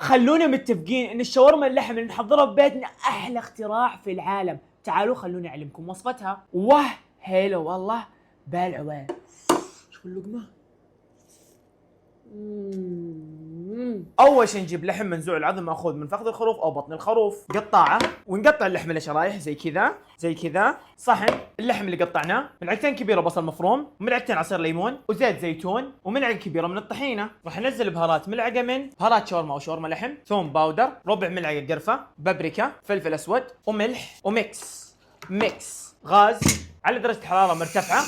خلونا متفقين ان الشاورما اللحم اللي نحضرها ببيتنا احلى اختراع في العالم. تعالوا خلوني اعلمكم وصفتها. واه هيلو والله بالعوال. شوف اللقمه. اول شيء نجيب لحم منزوع العظم ماخوذ من فخذ الخروف او بطن الخروف، قطاعه، ونقطع اللحم لشرايح زي كذا زي كذا. صحن اللحم اللي قطعناه، ملعقتين كبيره بصل مفروم، وملعقتين عصير ليمون، وزيت زيتون، وملعقه كبيره من الطحينه. راح ننزل بهارات، ملعقه من بهارات شاورما او شاورما لحم، ثوم باودر، ربع ملعقه قرفه، بابريكا، فلفل اسود، وملح، وميكس غاز على درجه حراره مرتفعه.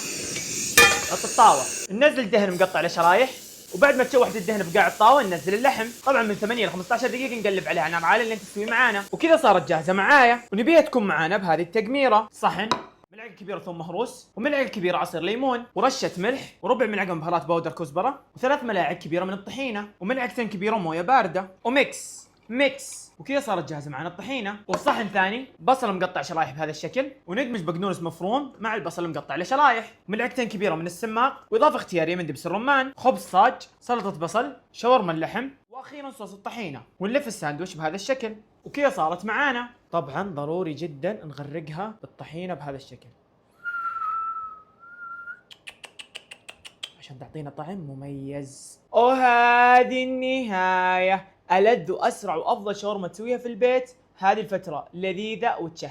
حط الطاوه، ننزل دهن مقطع لشرايح، وبعد ما تشوح الدهن بقاع الطاوه ننزل اللحم. طبعا من 8 ل 15 دقيقه نقلب عليها نار عاليه لين تستوي معانا. وكذا صارت جاهزه معايا، ونبيها تكون معانا بهذه التقميره. صحن، ملعقه كبيره ثوم مهروس، وملعقه كبيره عصير ليمون، ورشه ملح، وربع ملعقه من بهارات باودر كزبره، وثلاث ملاعق كبيره من الطحينه، وملعقتين كبيره مويه بارده، وميكس. وكذا صارت جاهزه معنا الطحينه. وصحن ثاني بصل مقطع شرايح بهذا الشكل، وندمج بقدونس مفروم مع البصل المقطع لشرايح، ملعقتين كبيره من السماق، واضافه اختياريه من دبس الرمان، خبز صاج، سلطه بصل، شاورما اللحم، واخيرا صوص الطحينه. ونلف الساندويش بهذا الشكل. وكذا صارت معانا. طبعا ضروري جدا نغرقها بالطحينه بهذا الشكل عشان تعطينا طعم مميز. وهذه النهايه. ألذ وأسرع وأفضل شاورما تسويها في البيت هذه الفترة، لذيذة وتشهي.